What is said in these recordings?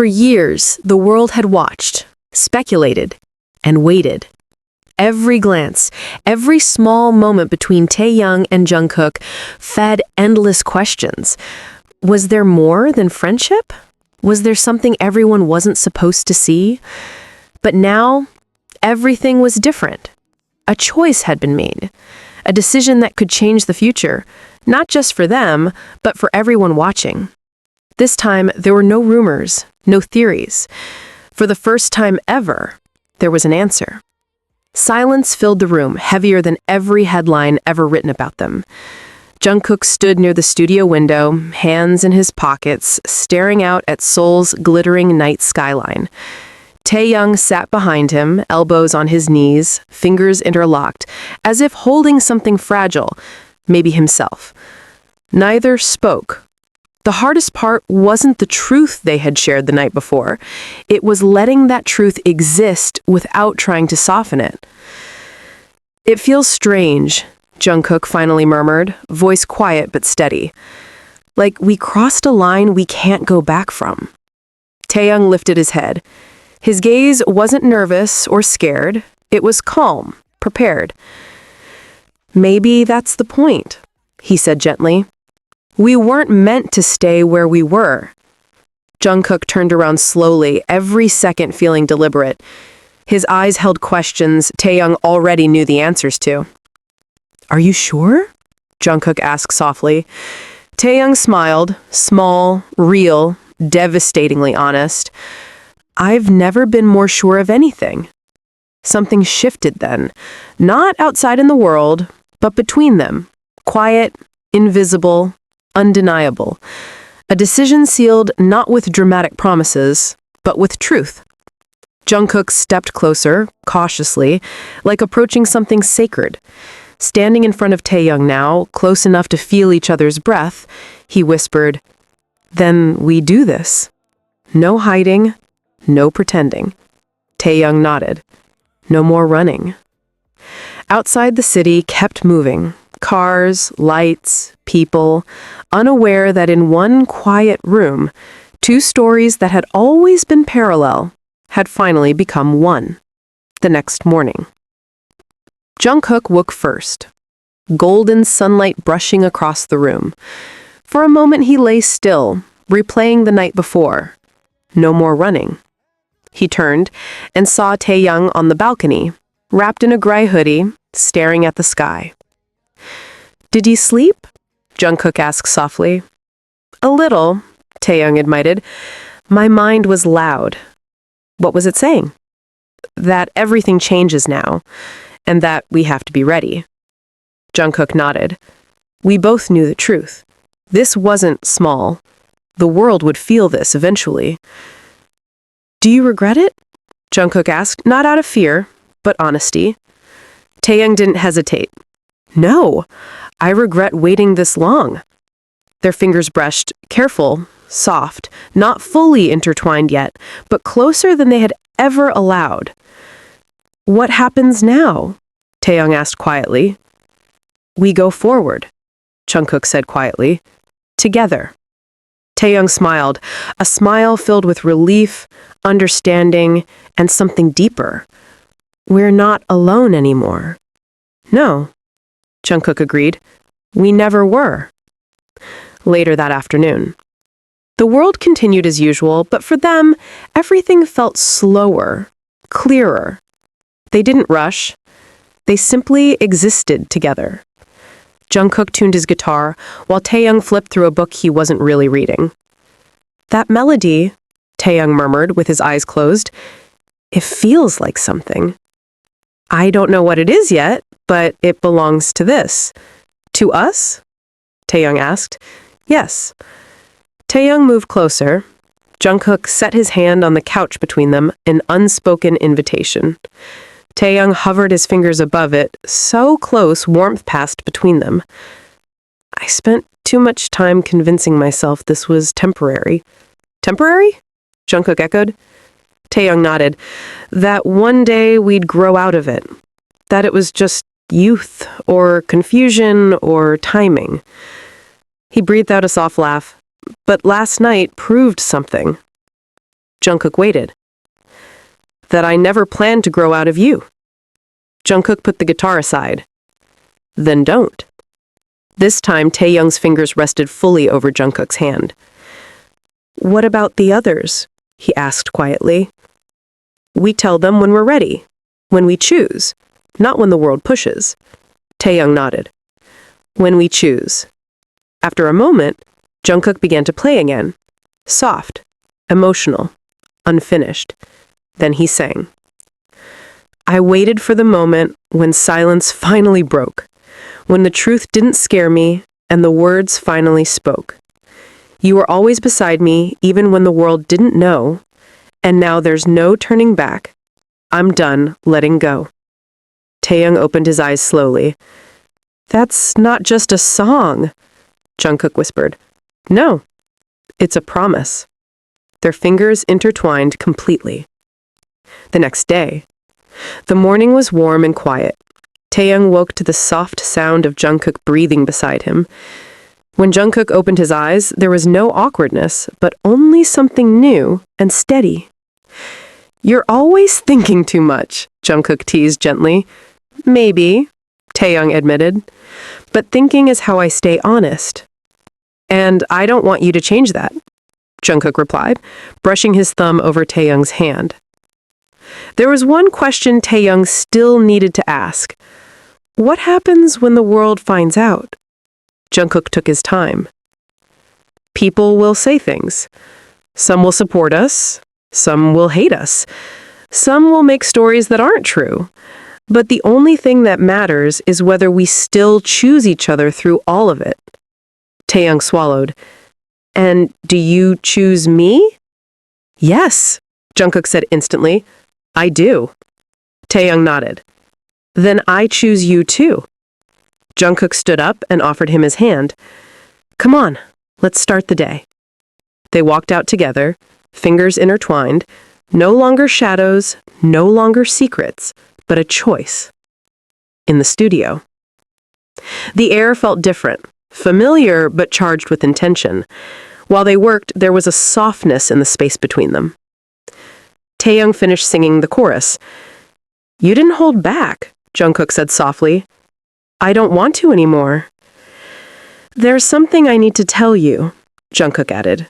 For years, the world had watched, speculated, and waited. Every glance, every small moment between Taehyung and Jungkook fed endless questions. Was there more than friendship? Was there something everyone wasn't supposed to see? But now, everything was different. A choice had been made. A decision that could change the future, not just for them, but for everyone watching. This time, there were no rumors, no theories. For the first time ever, there was an answer. Silence filled the room, heavier than every headline ever written about them. Jungkook stood near the studio window, hands in his pockets, staring out at Seoul's glittering night skyline. Taehyung sat behind him, elbows on his knees, fingers interlocked, as if holding something fragile, maybe himself. Neither spoke. The hardest part wasn't the truth they had shared the night before. It was letting that truth exist without trying to soften it. "It feels strange," Jungkook finally murmured, voice quiet but steady. "Like we crossed a line we can't go back from." Taehyung lifted his head. His gaze wasn't nervous or scared. It was calm, prepared. "Maybe that's the point," he said gently. "We weren't meant to stay where we were." Jungkook turned around slowly, every second feeling deliberate. His eyes held questions Taehyung already knew the answers to. "Are you sure?" Jungkook asked softly. Taehyung smiled, small, real, devastatingly honest. "I've never been more sure of anything." Something shifted then, not outside in the world, but between them, quiet, invisible, undeniable. A decision sealed not with dramatic promises, but with truth. Jungkook stepped closer, cautiously, like approaching something sacred. Standing in front of Taehyung now, close enough to feel each other's breath, he whispered, "Then we do this. No hiding, no pretending." Taehyung nodded. "No more running." Outside the city kept moving. Cars, lights, people, unaware that in one quiet room, two stories that had always been parallel had finally become one. The next morning. Jungkook woke first, golden sunlight brushing across the room. For a moment he lay still, replaying the night before. No more running. He turned and saw Taehyung on the balcony, wrapped in a gray hoodie, staring at the sky. "Did you sleep?" Jungkook asked softly. "A little," Taehyung admitted. "My mind was loud." "What was it saying?" "That everything changes now, and that we have to be ready." Jungkook nodded. We both knew the truth. This wasn't small. The world would feel this eventually. "Do you regret it?" Jungkook asked, not out of fear, but honesty. Taehyung didn't hesitate. "No, I regret waiting this long." Their fingers brushed, careful, soft, not fully intertwined yet, but closer than they had ever allowed. "What happens now?" Taehyung asked quietly. "We go forward," Jungkook said quietly. "Together." Taehyung smiled, a smile filled with relief, understanding, and something deeper. "We're not alone anymore." "No," Jungkook agreed. "We never were." Later that afternoon. The world continued as usual, but for them, everything felt slower, clearer. They didn't rush. They simply existed together. Jungkook tuned his guitar, while Taehyung flipped through a book he wasn't really reading. "That melody," Taehyung murmured with his eyes closed, "it feels like something. I don't know what it is yet, but it belongs to this." "To us?" Taehyung asked. "Yes." Taehyung moved closer. Jungkook set his hand on the couch between them, an unspoken invitation. Taehyung hovered his fingers above it, so close warmth passed between them. "I spent too much time convincing myself this was temporary." "Temporary?" Jungkook echoed. Taehyung nodded. "That one day we'd grow out of it. That it was just youth, or confusion, or timing." He breathed out a soft laugh. "But last night proved something." Jungkook waited. That I never planned to grow out of you. Jungkook put the guitar aside. Then don't. This time, Taeyoung's fingers rested fully over Jungkook's hand. What about the others? He asked quietly. We tell them when we're ready, when we choose, not when the world pushes. Taeyoung nodded. When we choose. After a moment, Jungkook began to play again. Soft, emotional, unfinished. Then he sang. I waited for the moment when silence finally broke, when the truth didn't scare me and the words finally spoke. You were always beside me, even when the world didn't know, and now there's no turning back. I'm done letting go. Taeyoung opened his eyes slowly. That's not just a song, Jungkook whispered. No, it's a promise. Their fingers intertwined completely. The next day, the morning was warm and quiet. Taeyoung woke to the soft sound of Jungkook breathing beside him. When Jungkook opened his eyes, there was no awkwardness, but only something new and steady. You're always thinking too much, Jungkook teased gently. Maybe, Taeyoung admitted, but thinking is how I stay honest. And I don't want you to change that, Jungkook replied, brushing his thumb over Taeyoung's hand. There was one question Taeyoung still needed to ask. What happens when the world finds out? Jungkook took his time. People will say things. Some will support us. Some will hate us. Some will make stories that aren't true. But the only thing that matters is whether we still choose each other through all of it. Taeyoung swallowed. And do you choose me? Yes, Jungkook said instantly. I do. Taeyoung nodded. Then I choose you too. Jungkook stood up and offered him his hand. Come on, let's start the day. They walked out together, fingers intertwined, no longer shadows, no longer secrets, but a choice. In the studio. The air felt different, familiar but charged with intention. While they worked, there was a softness in the space between them. Taeyoung finished singing the chorus. You didn't hold back, Jungkook said softly. I don't want to anymore. There's something I need to tell you, Jungkook added.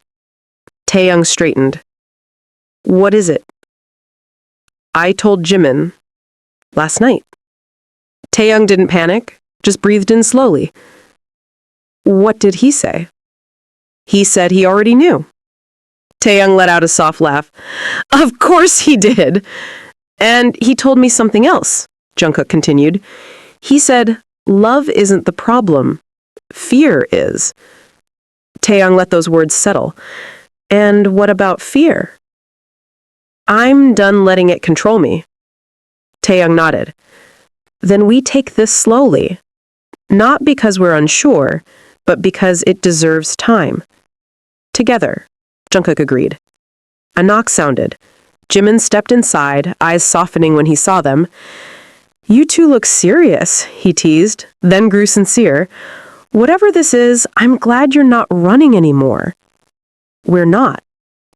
Taeyoung straightened. What is it? I told Jimin last night. Taeyoung didn't panic, just breathed in slowly. What did he say? He said he already knew. Taeyoung let out a soft laugh. Of course he did. And he told me something else, Jungkook continued. He said, love isn't the problem. Fear is. Taeyoung let those words settle. And what about fear? I'm done letting it control me. Taeyoung nodded. Then we take this slowly. Not because we're unsure, but because it deserves time. Together, Jungkook agreed. A knock sounded. Jimin stepped inside, eyes softening when he saw them. You two look serious, he teased, then grew sincere. Whatever this is, I'm glad you're not running anymore. We're not,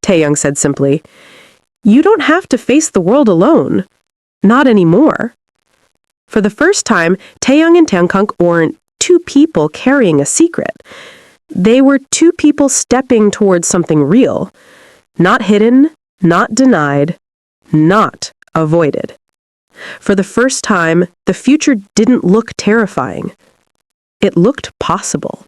Taeyoung said simply. You don't have to face the world alone. Not anymore. For the first time, Taeyoung and Jungkook weren't two people carrying a secret. They were two people stepping towards something real. Not hidden, not denied, not avoided. For the first time, the future didn't look terrifying. It looked possible.